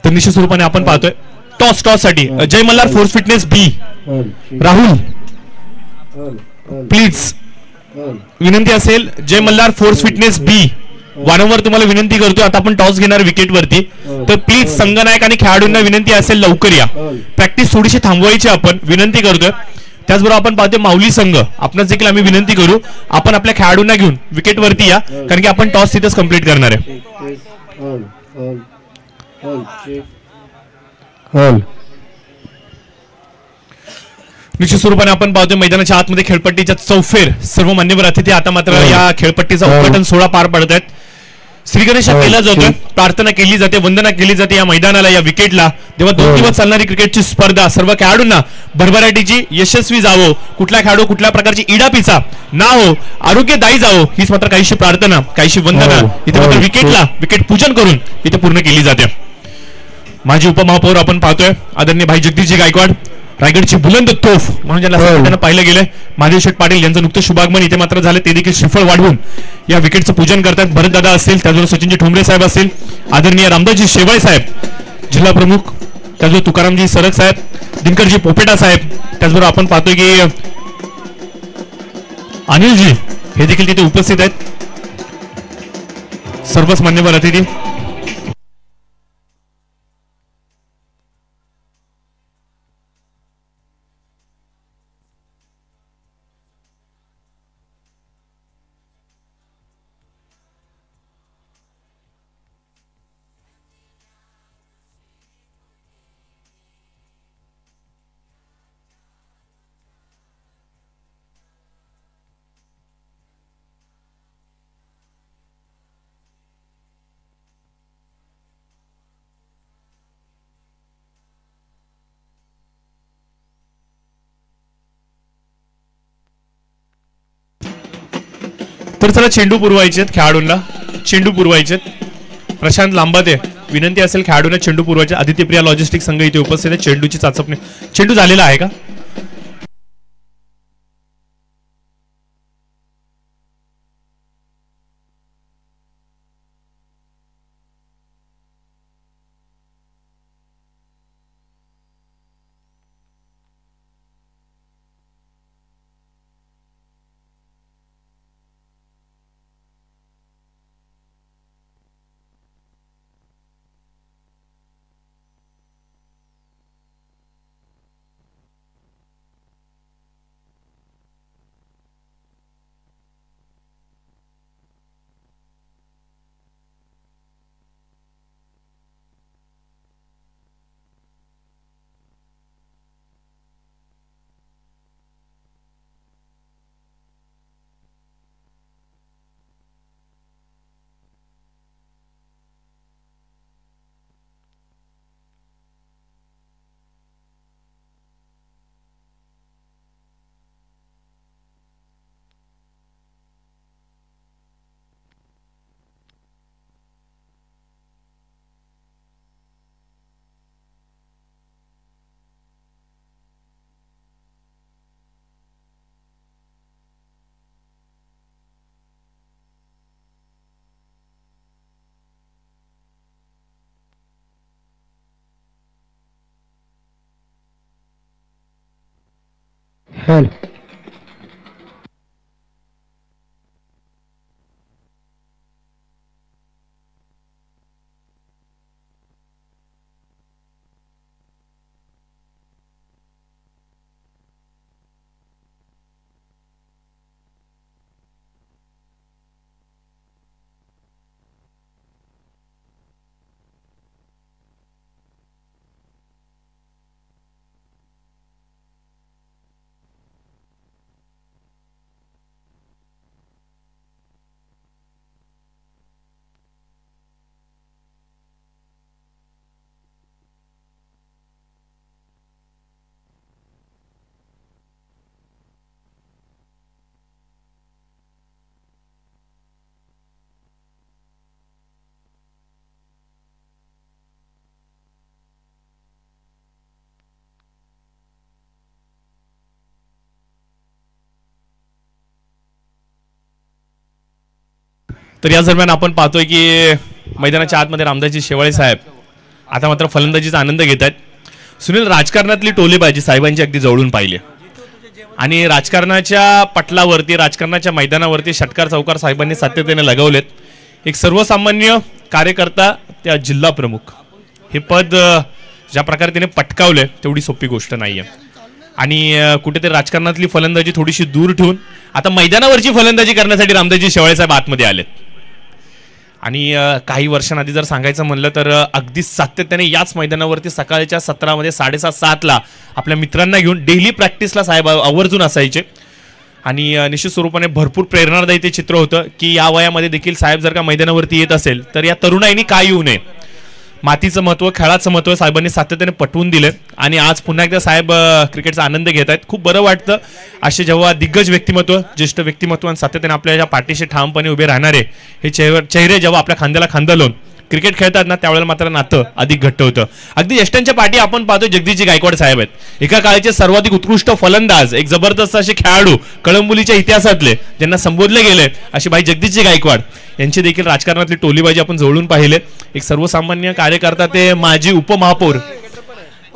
तर निश्चित स्वरूपाने आपण पाहतोय टॉस साठी Jai Malhar force fitness B Rahul please विनंती असेल Jai Malhar force fitness B वारंवार तुम्हाला विनंती करतोय आता आपण टॉस घेणार विकेट वरती तर प्लीज संघनायक आणि खेळाडूंना विनंती असेल लवकर या प्रॅक्टिस थोडीशी थांबवायची आपण विनंती करतोय त्याचबरोबर आपण पाहतोय माऊली संघ आपणास देखील आम्ही विनंती करू आपण आपल्या खेळाडूंना घेऊन विकेट वरती या कारण की आपण टॉस तिथेच कंप्लीट करणार आहे निश्चित स्वरूपाने आपण पाहतोय मैदानाच्या आतमध्ये खेळपट्टीच्या चौफेर सर्व मान्यवर अतिथी आता मात्र या खेळपट्टीचा उद्घाटन सोहळा पार पडत आहेत श्रीगणेश केला जातोय प्रार्थना केली जाते वंदना केली जाते या मैदानाला या विकेटला तेव्हा 2 दिवस चालणारी क्रिकेटची स्पर्धा सर्व खेळाडूंना भरभराटीची यशस्वी जावो कुठला खेळाडू कुठल्या प्रकारची इडापिचा ना हो आरोग्यदायी जावो हीच मात्र काहीशी प्रार्थना काहीशी वंदना इथे मात्र विकेट पूजन करून इथे पूर्ण केली जाते माजी उपमहापौर आपण पाहतोय आदरणीय भाई जगदीशजी गायकवाड रायगडची बुलंद तोफ म्हणून ज्यांना पाहिलं गेलंय महादेव शेठ पाटील यांचं नुकतं शुभागमन इथे मात्र झालं ते देखील श्रीफळ वाढवून या विकेटचं पूजन करतात भरत दादा असतील त्याचबरोबर सचिनजी ठोंबरे साहेब असतील आदरणीय रामदासजी शेवाळे साहेब जिल्हा प्रमुख त्याचबरोबर तुकारामजी सरग साहेब दिनकरजी पोपेटा साहेब त्याचबरोबर आपण पाहतोय की अनिलजी हे देखील तिथे उपस्थित आहेत सर्वच मान्यवर अतिथी तर चला चेंडू पुरवायचे खेळाडूंना चेंडू पुरवायचे प्रशांत लांबाते विनंती असेल खेळाडूंना चेंडू पुरवायचे आदित्यप्रिया लॉजिस्टिक संघ इथे उपस्थित आहे चेंडूची चाचपणी चेंडू झालेला आहे का हेल तर या दरम्यान आपण पाहतोय की मैदानाच्या आतमध्ये रामदासजी शेवाळे साहेब आता मात्र फलंदाजीचा आनंद घेत आहेत सुनील. राजकारणातली टोलेबाजी साहेबांची अगदी जवळून पाहिली आणि राजकारणाच्या पटलावरती राजकारणाच्या मैदानावरती षटकार चौकार साहेबांनी सातत्याने लगावलेत. एक सर्वसामान्य कार्यकर्ता त्या जिल्हा प्रमुख हे पद ज्या प्रकारे त्याने पटकावलंय तेवढी सोपी गोष्ट नाहीये. आणि कुठेतरी राजकारणातली फलंदाजी थोडीशी दूर ठेवून आता मैदानावरची फलंदाजी करण्यासाठी रामदासजी शेवाळे साहेब आतमध्ये आलेत. आणि काही वर्षांआधी जर सांगायचं म्हणलं तर अगदी सातत्याने याच मैदानावरती सकाळच्या सत्रामध्ये 7:30-7ला आपल्या मित्रांना घेऊन डेली प्रॅक्टिसला साहेब आवर्जून असायचे. आणि निश्चित स्वरूपाने भरपूर प्रेरणादायी ते चित्र होतं की या वयामध्ये देखील साहेब जर का मैदानावरती येत असेल तर या तरुणाईनी का येऊ नये. मातीचं महत्त्व खेळाचं महत्त्व साहेबांनी सातत्याने पटवून दिलं आणि आज पुन्हा एकदा साहेब क्रिकेटचा आनंद घेत आहेत. खूप बरं वाटतं असे जेव्हा दिग्गज व्यक्तिमत्व ज्येष्ठ व्यक्तिमत्व आणि सातत्याने आपल्या ज्या पाठीशी ठामपणे उभे राहणारे हे चेहरे जेव्हा आपल्या खांद्याला खांदा लावून क्रिकेट खेळतात ना त्यावेळेला मात्र नातं अधिक घट्ट होतं. अगदी ज्येष्ठांच्या पाठी आपण पाहतो जगदीशजी गायकवाड साहेब आहेत. एका काळाचे सर्वाधिक उत्कृष्ट फलंदाज एक जबरदस्त असे खेळाडू कळंबोलीच्या इतिहासातले ज्यांना संबोधले गेले असे भाई जगदीशजी गायकवाड यांची देखील राजकारणातली टोलीबाजी आपण जवळून पाहिले. एक सर्वसामान्य कार्यकर्ता ते माजी उपमहापौर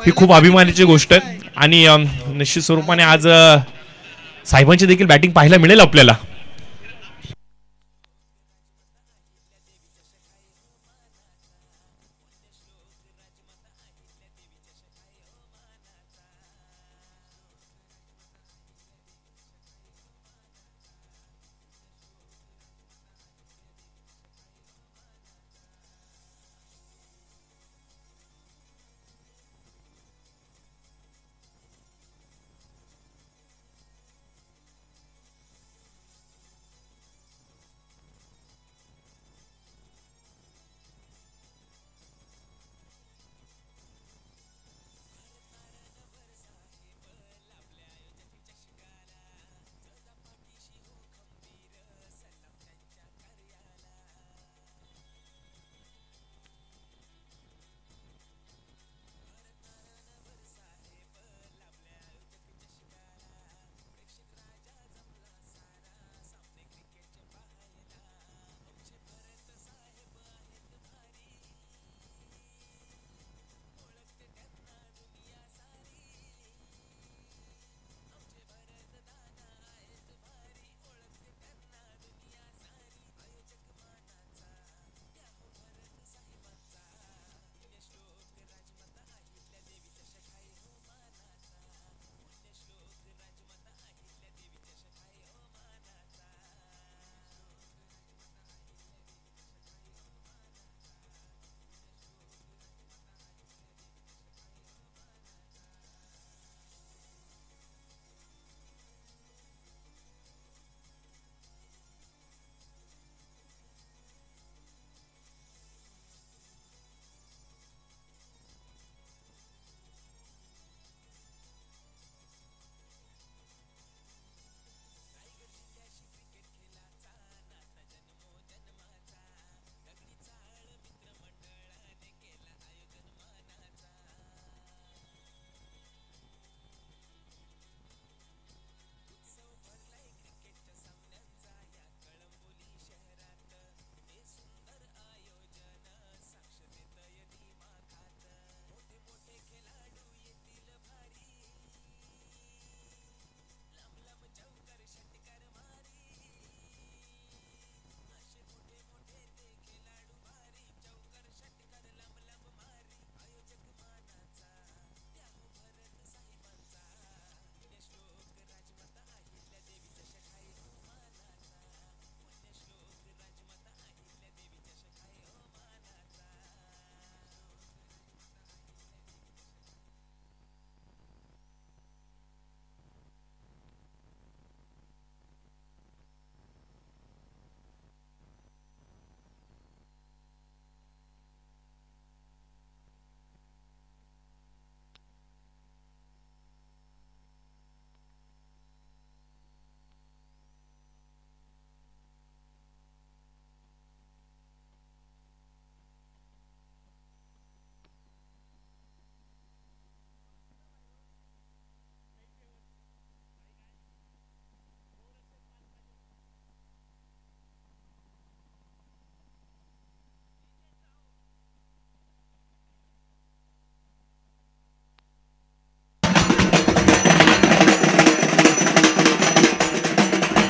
ही खूप अभिमानाची गोष्ट आहे. आणि निश्चित स्वरूपाने आज साहेबांची देखील बॅटिंग पाहायला मिळेल आपल्याला.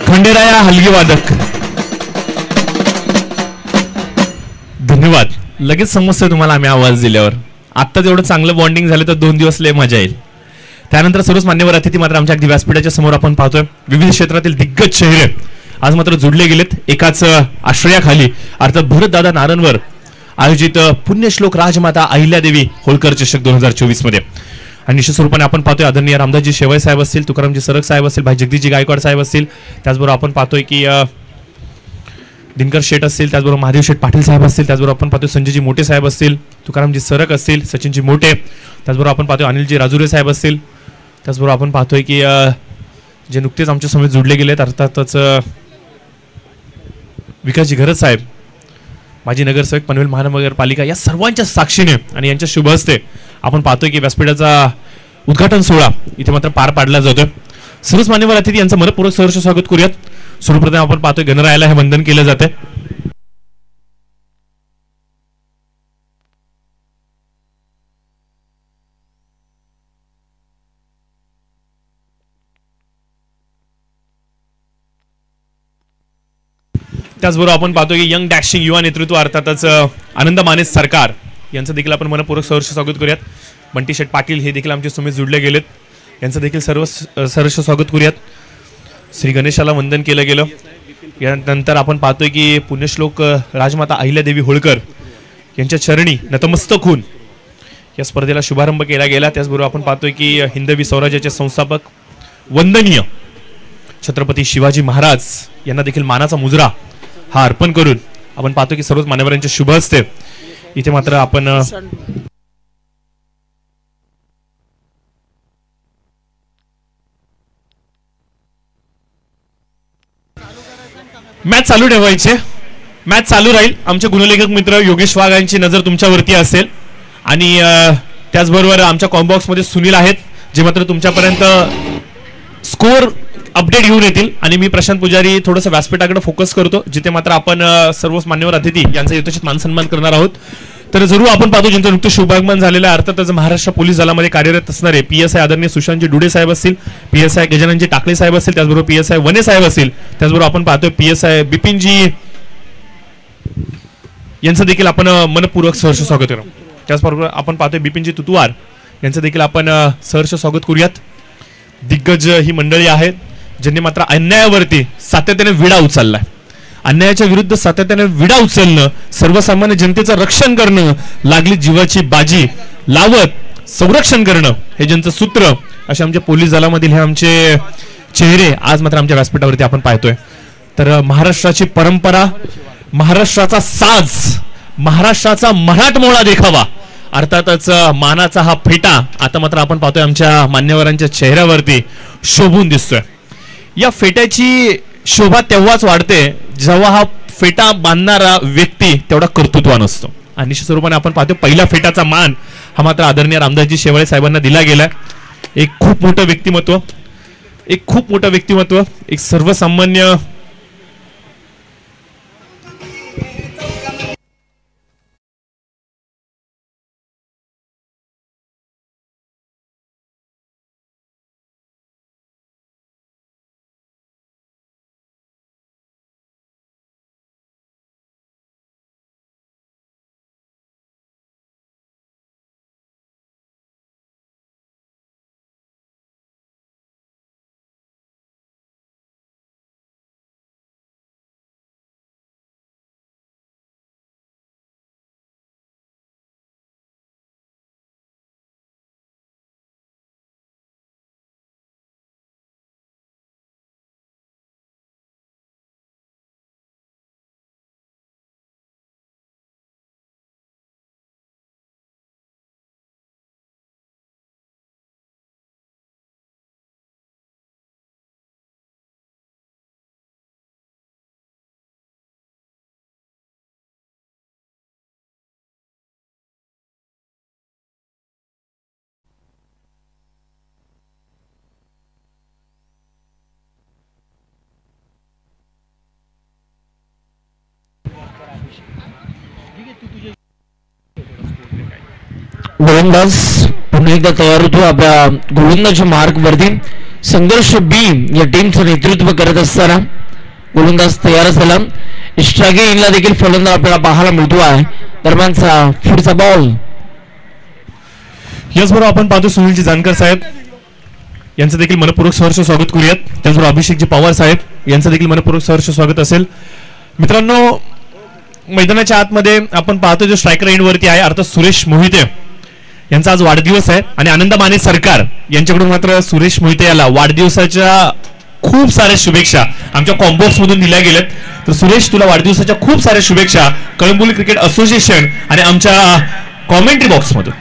खंडेराया हलगी वादक. धन्यवाद. लगेच समजतंय तुम्हाला आम्ही आवाज दिल्यावर. आत्ताच एवढं चांगलं बॉन्डिंग झालं तर 2 दिवस लय मजा येईल. त्यानंतर सर्वच मान्यवर अतिथी मात्र आमच्या अगदी व्यासपीठाच्या समोर आपण पाहतोय. विविध क्षेत्रातील दिग्गज चेहरे आज मात्र जुडले गेलेत एकाच आश्रयाखाली, अर्थात भरतदादा नारायणवर आयोजित पुण्यश्लोक राजमाता अहिल्यादेवी होळकर चषक 2024 मध्ये. आणि निश्चित स्वरूपाने आपण पाहतोय आदरणीय रामदासजी शेवळे साहेब असतील, तुकारामजी सरक साहेब असतील, भाई जगदीशजी गायकवाड साहेब असतील, त्याचबरोबर आपण पाहतोय की दिनकर शेठ असतील, त्याचबरोबर महादेव शेठ पाटील साहेब असतील, त्याचबरोबर आपण पाहतोय संजयजी मोठे साहेब असतील, तुकारामजी सरक असतील, सचिनजी मोठे, त्याचबरोबर आपण पाहतोय अनिलजी राजुरे साहेब असतील, त्याचबरोबर आपण पाहतोय की जे नुकतेच आमच्या समेत जुडले गेलेत अर्थातच विकासजी घरत साहेब, माजी नगरसेवक पनवेल महानगरपालिका, या सर्वांच्या साक्षीने आणि यांच्या शुभ हस्ते आपण पाहतोय की व्यासपीठाचा उद्घाटन सोहळा इथे मात्र पार पाडला जातोय. सर्वच मान्यवर अतिथी यांचं मनपूर्वक सहर्ष स्वागत करूयात. सर्वप्रथम आपण पाहतोय गणरायाला हे वंदन केलं जाते. त्याचबरोबर आपण पाहतोय की यंग डॅशिंग युवा नेतृत्व अर्थातच आनंद माने सरकार यांचं देखील आपण मनपूर्वक सहर्ष स्वागत करूयात. बंटी शेठ पाटील हे देखील आमच्या समेत जुडले गेलेत, यांचं देखील सर्व सहर्ष स्वागत करूयात. श्री गणेशाला वंदन केलं गेलं. यानंतर आपण पाहतोय की पुण्यश्लोक राजमाता अहिल्यादेवी होळकर यांच्या चरणी नतमस्तक होऊन या स्पर्धेला शुभारंभ केला गेला. त्याचबरोबर आपण पाहतोय की हिंदवी स्वराज्याचे संस्थापक वंदनीय छत्रपती शिवाजी महाराज यांना देखील मानाचा मुजरा हा अर्पण करून आपण पाहतो की सर्वच मान्यवरांचे शुभ हस्ते इथे मात्र आपण मॅच चालू ठेवायचे. मॅच चालू राहील. आमचे गुणलेखक मित्र योगेश वाघ यांची नजर तुमच्यावरती असेल आणि त्याचबरोबर आमच्या कॉम्बॉक्स मध्ये सुनील आहेत जे मात्र तुमच्यापर्यंत स्कोर अपडेट घेऊन येतील. आणि मी प्रशांत पुजारी थोडंसं व्यासपीठाकडे फोकस करतो जिथे मात्र आपण सर्वच मान्यवर अतिथी यांचा यथोचित मानसन्मान करणार आहोत. तर जरूर आपण पाहतो ज्यांचं नुकतं शुभागमन झालेलं आहे अर्थातच महाराष्ट्र पोलीस दलामध्ये कार्यरत असणारे PSI आदरणीय सुशांतजी डुडे साहेब असतील, PSI गजाननजी टाकळे साहेब असतील, त्याचबरोबर PSI वने साहेब असतील, त्याचबरोबर आपण पाहतोय PSI बिपिनजी यांचं देखील आपण मनपूर्वक सहर्ष स्वागत करू. त्याचबरोबर आपण पाहतोय बिपिनजी तुतुवार यांचं देखील आपण सहर्ष स्वागत करूयात. दिग्गज ही मंडळी आहेत ज्यांनी मात्र अन्यायावरती सातत्याने विडा उचललाय. अन्यायाच्या विरुद्ध सातत्याने विडा उचलणं, सर्वसामान्य जनतेचं रक्षण करणं, लागली जीवाची बाजी लावत संरक्षण करणं हे ज्यांचं सूत्र, असे आमच्या पोलीस दलामधील हे आमचे चेहरे आज मात्र आमच्या व्यासपीठावरती आपण पाहतोय. तर महाराष्ट्राची परंपरा, महाराष्ट्राचा साज, महाराष्ट्राचा मराठमोळा देखावा अर्थातच मानाचा हा फेटा आता मात्र आपण पाहतोय आमच्या मान्यवरांच्या चेहऱ्यावरती शोभून दिसतोय. या फेट्याची शोभा तेव्हाच वाढते जेव्हा हा फेटा बांधणारा व्यक्ती तेवढा कर्तृत्वान असतो. आणि निश्चित स्वरूपाने आपण पाहतो पहिल्या फेटाचा मान हा मात्र आदरणीय रामदासजी शेवाळे साहेबांना दिला गेलाय. एक खूप मोठं व्यक्तिमत्व, एक सर्वसामान्य गोलंदाज पुन्हा एकदा तयार होतो आपल्या गोलंदाजच्या मार्क वरती. संघर्ष बी या टीमचं नेतृत्व करत असताना गोलंदाज तयार झाला. स्ट्रायकिंगला देखील फलंदाज आपल्याला पाहायला मिळतो आहे. दरम्यानचा पुढचा बॉल. याचबरोबर आपण पाहतो सुनीलजी जानकर साहेब यांचं देखील मनपूर्वक सहर्ष स्वागत करूयात. त्याचबरोबर अभिषेकजी पवार साहेब यांचं देखील मनपूर्वक सहर्ष स्वागत असेल. मित्रांनो, मैदानाच्या आतमध्ये आपण पाहतो जो स्ट्रायकर एंड वरती आहे अर्थात सुरेश मोहिते यांचा आज वाढदिवस आहे आणि आनंद माने सरकार यांच्याकडून मात्र सुरेश मोहिते याला वाढदिवसाच्या खूप साऱ्या शुभेच्छा आमच्या कॉम्बॉक्स मधून दिल्या गेल्यात. तर सुरेश, तुला वाढदिवसाच्या खूप साऱ्या शुभेच्छा कळंबोली क्रिकेट असोसिएशन आणि आमच्या कॉमेंट्री बॉक्स मधून.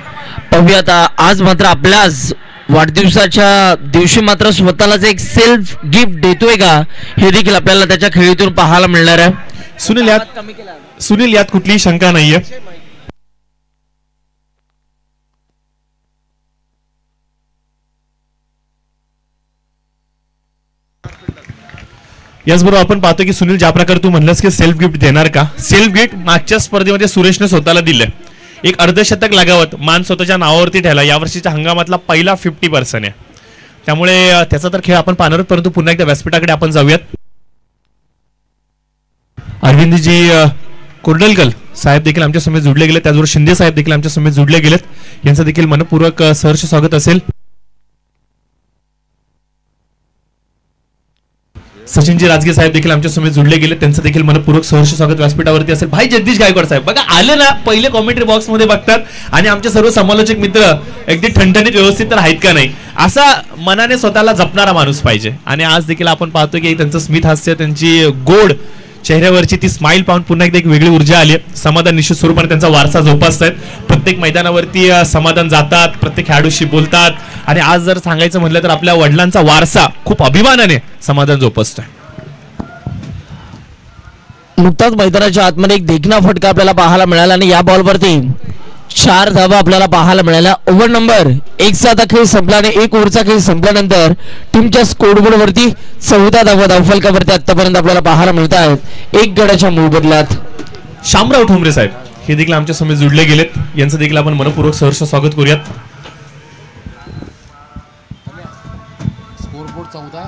पाहूया आता आज मात्र आपल्याच वाढदिवसाच्या दिवशी मात्र स्वतःलाच एक सेल्फ गिफ्ट देतोय का हे देखील आपल्याला त्याच्या खेळीतून पाहायला मिळणार आहे. सुनील यात कुठलीही शंका नाहीये. याचबरोबर आपण पाहतो की सुनील, ज्या प्रकारे तू म्हणलास की सेल्फ गिफ्ट देणार का, सेल्फ गिफ्ट मागच्या स्पर्धेमध्ये सुरेशने स्वतःला दिलंय. एक अर्धशतक लागावत मान स्वतःच्या नावावरती ठेवला. यावर्षीच्या हंगामातला पहिला 50% आहे. त्यामुळे त्याचा तर खेळ आपण पाहणार आहोत, परंतु पुन्हा एकदा व्यासपीठाकडे आपण जाऊयात. अरविंदजी कोर्डलकर साहेब देखील आमच्या समेत जुडले गेले. त्याचबरोबर शिंदे साहेब देखील आमच्या समेत जुडले गेलेत. यांचं देखील मनपूर्वक सहर्ष स्वागत असेल. सचिनजी राजगे साहेब देखील आमच्या समेत जुडले गेले. त्यांचं देखील मनपूर्वक सहर्ष स्वागत व्यासपीठावरती असेल. भाई जगदीश गायकवाड साहेब बघा आले ना, पहिले कॉमेंट्री बॉक्स मध्ये बघतात आणि आमचे सर्व समालोचक मित्र अगदी ठणठणीत व्यवस्थित तर आहेत का नाही असा मनाने स्वतःला जपणारा माणूस पाहिजे. आणि आज देखील आपण पाहतो की त्यांचं स्मित हास्य, त्यांची गोड चेहऱ्यावरची ती स्माइल पाहून पुन्हा एकदा एक वेगळी ऊर्जा आली. समाधान निश्चित स्वरूपाने त्यांचा वारसा जोपासतायत. प्रत्येक मैदानावरती समाधान जातात, प्रत्येक खेळाडूशी बोलतात आणि आज जर सांगायचं म्हटलं तर आपल्या वडिलांचा वारसा खूप अभिमानाने समाधान जोपासतोय. नुकताच मैदानाच्या आतमध्ये एक देखणा फटका आपल्याला पाहायला मिळाला आणि या बॉलवरती 4 धावा आपल्याला पाहायला मिळाल्या. ओव्हर नंबर 1चा आता खेळ संपला आणि 1 ओव्हरचा खेळ संपल्यानंतर टीमच्या स्कोरबोर्ड वरती 14 धावा धावफलकावरती आतापर्यंत आपल्याला पाहायला मिळत आहेत 1 गड्याच्या मोबदल्यात. शामराव ठोंबरे साहेब हे देखील आमच्या समेत जुडले गेलेत. यांचं देखील आपण मनपूर्वक सहर्ष स्वागत करूयात. स्कोरबोर्ड 14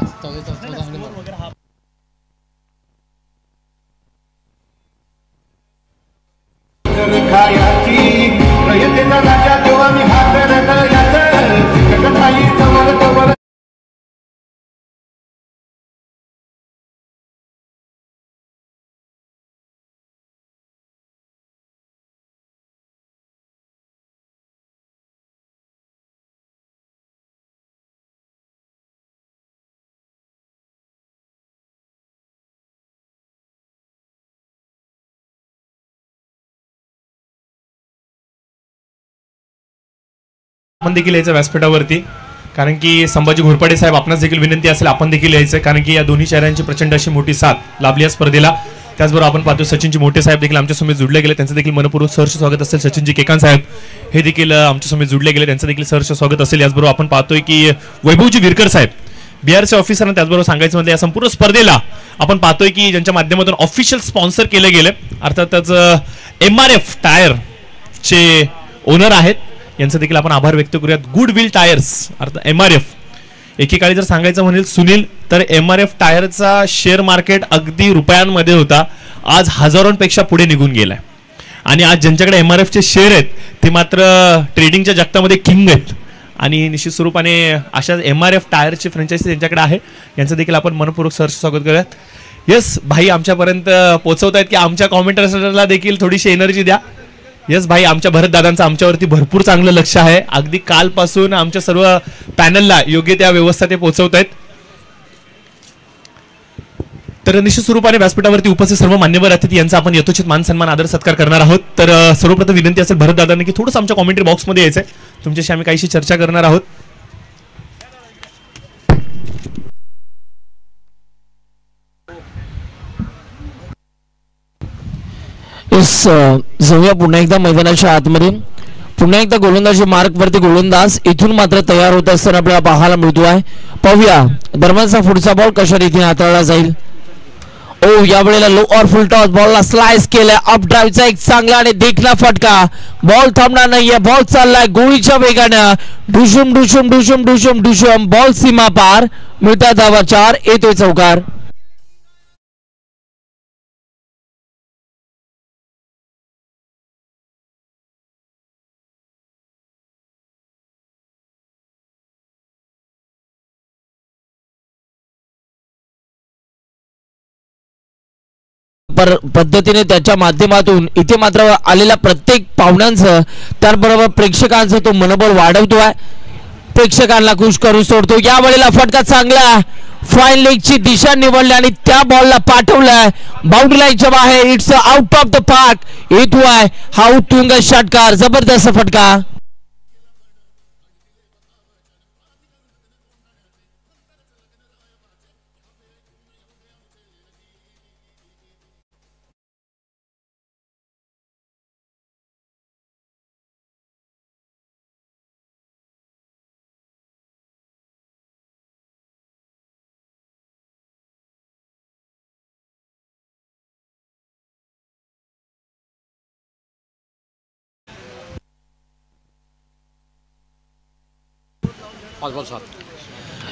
आपण देखील यायचं व्यासपीठावरती, कारण की संभाजी घोरपडे साहेब आपणास देखील विनंती असेल आपण देखील यायचं, कारण की या दोन्ही चेहऱ्यांची प्रचंड अशी मोठी साथ लाभली या स्पर्धेला. त्याचबरोबर आपण पाहतो सचिनजी मोठे साहेब देखील आमच्या समेत जुडले गेले. त्यांचं देखील मनपूर्वक सहर्ष स्वागत असेल. सचिनजी केकान साहेब हे देखील आमच्या समेत जुडले गेले. त्यांचं देखील सहर्ष स्वागत असेल. याचबरोबर आपण पाहतोय की वैभवजी विरकर साहेब बीआरसी ऑफिसर आणि त्याचबरोबर सांगायचं म्हणजे या संपूर्ण स्पर्धेला आपण पाहतोय की ज्यांच्या माध्यमातून ऑफिशियल स्पॉन्सर केले गेले अर्थातच MRF टायर चे ओनर आहेत. यांचं देखील आपण आभार व्यक्त करूयात. गुड विल टायर्स अर्थात MRF. एकेकाळी जर सांगायचं म्हणेल सुनील तर MRF टायरचा शेअर मार्केट अगदी रुपयांमध्ये होता, आज हजारोंपेक्षा पुढे निघून गेलाय. आणि आज ज्यांच्याकडे MRF चे शेअर आहेत ते मात्र ट्रेडिंगच्या जगतामध्ये किंग आहेत. आणि निश्चित स्वरूपाने अशा MRF टायरची फ्रँचायझी त्यांच्याकडे आहे. यांचं देखील आपण मनपूर्वक सहर्ष स्वागत करूयात. येस भाई आमच्यापर्यंत पोहोचवतायत की आमच्या कॉमेंटर्सला देखील थोडीशी एनर्जी द्या. येस भाई, आमच्या भरत दादांचं आमच्यावरती भरपूर चांगलं लक्ष आहे. अगदी कालपासून आमच्या सर्व पॅनलला योग्य त्या व्यवस्था ते पोहोचवत आहेत. तर निश्चित स्वरूपाने व्यासपीठावरती उपस्थित सर्व मान्यवर अतिथी यांचा आपण यथोचित मान सन्मान आदर सत्कार करणार आहोत. तर सर्वप्रथम विनंती असेल भरत दादांनी की थोडंसं आमच्या कॉमेंट्री बॉक्समध्ये यायचंय. तुमच्याशी आम्ही काहीशी चर्चा करणार आहोत. जाऊया पुन्हा एकदा मैदानाच्या आतमध्ये. पुन्हा एकदा गोलंदाजी मार्क वरती गोलंदाज इथून मात्र तयार होत असताना आपल्याला पाहायला मिळतो आहे. पाहूया दरम्यानचा पुढचा बॉल कशा रीतीने हाताळला जाईल. ओ या वेळेला लो और फुल टॉस बॉलला स्लाइस केलाय अप ड्राईव्हचा एक चांगला आणि देखणा फटका बॉल थांबणार नाहीये बॉल चाललाय गोळीच्या वेगानं डुशुम डुशुम डुशुम डुशुम डुशुम बॉल सीमा पार मिळतात धावा 4 येतोय चौकार पद्धतीने त्याच्या माध्यमातून इथे मात्र आलेल्या प्रत्येक पाहुण्यांचं त्याबरोबर प्रेक्षकांचं तो मनोबल वाढवतोय प्रेक्षकांना खुश करून सोडतो या वेळेला फटका चांगला फाईन लेगची दिशा निवडली आणि त्या बॉलला पाठवलाय बाउंड्री लाईनच्या बाहेर it's out of the park येतोय हा उत्तुंग षटकार जबरदस्त फटका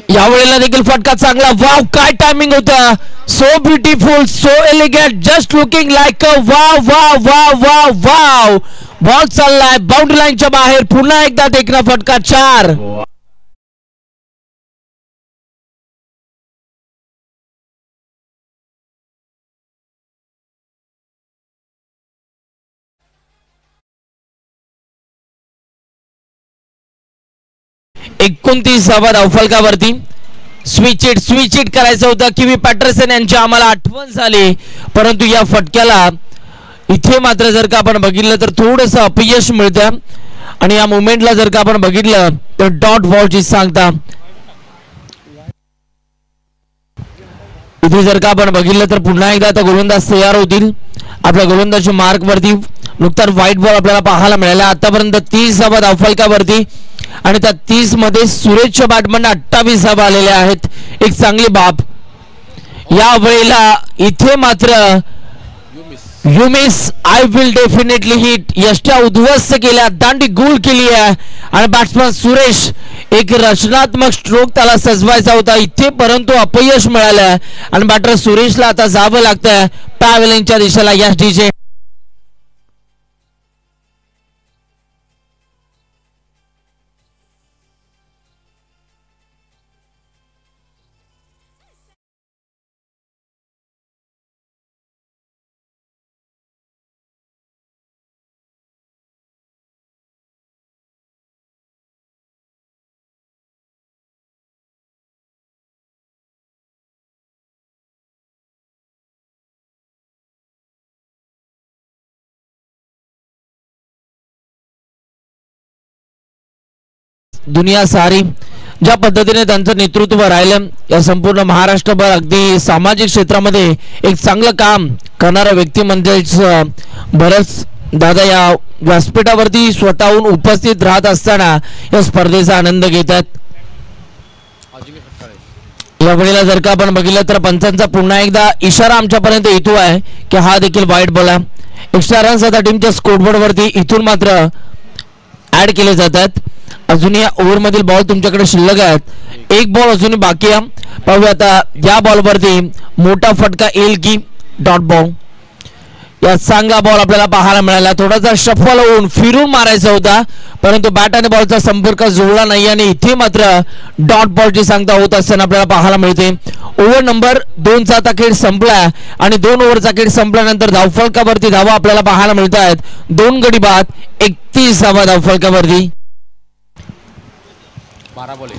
यावेळेला देखील फटका चांगला वाव काय टायमिंग होता so beautiful so elegant just looking like a wow wow wow wow wow ball चाललाय बाउंड्री लाईनच्या बाहेर पुन्हा एकदा देखना फटका 4 29 धावफलकावरती स्विच इट करायचं होतं किवी पॅटरसन यांची आम्हाला आठवण झाली परंतु या फटक्याला इथे मात्र जर का आपण बघितलं तर थोडंसं अपयश मिळतं आणि या मोमेंटला जर का आपण बघितलं तर डॉट बॉलची सांगता इथे जर का आपण बघितलं तर पुन्हा एकदा आता गोलंदाज तयार होतील आपल्या गोलंदाजच्या मार्क वरती नुकताच व्हाईट बॉल आपल्याला पाहायला मिळाला आतापर्यंत 30 धावफलकावरती आणि त्या 30 मध्ये सुरेशच्या बॅटमॅन 28 धावा आलेल्या आहेत एक चांगली बाब या वेळेला इथे मात्र you miss I will definitely hit यष्ट्या उद्ध्वस्त केल्या दांडी गोल केली आहे आणि बॅट्समन सुरेश एक रचनात्मक स्ट्रोक त्याला सजवायचा होता इथे परंतु अपयश मिळालं आणि बॅटर सुरेशला आता जावं लागतंय पॅव्हलिनच्या दिशेला या डीजे दुनिया सारी ज्या पद्धतीने त्यांचं नेतृत्व राहिलं या संपूर्ण महाराष्ट्रभर अगदी सामाजिक क्षेत्रामध्ये एक चांगलं काम करणारा व्यक्ती म्हणजेच बरंच दादा या व्यासपीठावरती स्वतःहून उपस्थित राहत असताना या स्पर्धेचा आनंद घेतात या वेळेला जर का आपण बघितलं तर पंचांचा पुन्हा एकदा इशारा आमच्यापर्यंत येतो आहे की हा देखील वाईट बॉल आहे एक्स्ट्रा रन्स आता टीमच्या स्कोरबोर्ड वरती इथून मात्र ऍड केले जातात अजूनही या ओव्हर मधील बॉल तुमच्याकडे शिल्लक आहेत एक बॉल अजूनही बाकी आहे पाहूया आता या बॉल वरती मोठा फटका येईल की डॉट बॉल या चांगला बॉल आपल्याला पाहायला मिळाला थोडासा शफल होऊन फिरून मारायचा होता परंतु बॅट आणि बॉलचा संपर्क जुळला नाही आणि इथे मात्र डॉट बॉलची सांगता होत असताना आपल्याला पाहायला मिळते ओव्हर नंबर 2चा आता खेळ संपला आणि 2 ओव्हरचा खेळ संपल्यानंतर धावफलकावरती धावा आपल्याला पाहायला मिळत आहेत 2 गडी बाद 31 धावा धावफलकावरती 12 बॉल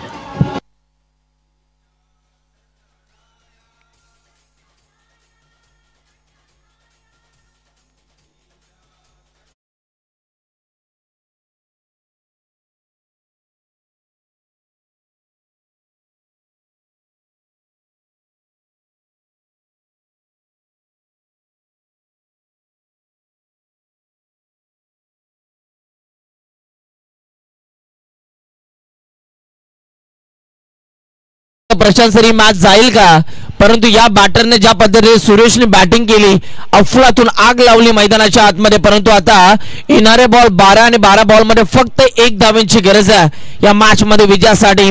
प्रशांत सरी मॅच जाईल का परंतु या बॅटरने ज्या पद्धतीने सुरेशने बॅटिंग केली, अफलातून आग लावली मैदानाच्या आतमध्ये. परंतु आता येणारे बॉल 12 आणि 12 बॉल मध्ये फक्त 1 धावांची गरज आहे या मॅच मध्ये विजयासाठी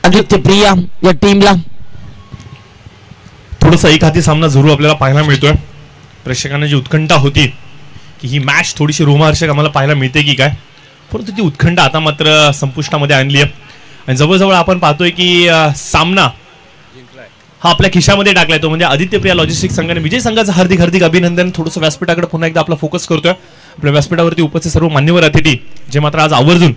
आदित्य प्रिया या टीमला. थोडासा एक हाती सामना जरूर आपल्याला पाहायला मिळतोय. प्रेक्षकांना जी उत्कंठा होती की ही मॅच थोडीशी रोमहर्षक आम्हाला पाहायला मिळते की काय, परंतु ती उत्कंठा आता मात्र संपुष्टामध्ये आणली आहे आणि जवळजवळ आपण पाहतोय की सामना हा आपल्या खिशामध्ये टाकलाय तो म्हणजे आदित्य प्रिया लॉजिस्टिक संघाने. विजय संघाचं हार्दिक हार्दिक अभिनंदन. थोडंसं व्यासपीठाकडे पुन्हा एकदा आपला फोकस करतोय. आपल्या व्यासपीठावरती उपस्थित सर्व मान्यवर अतिथी जे मात्र आज आवर्जून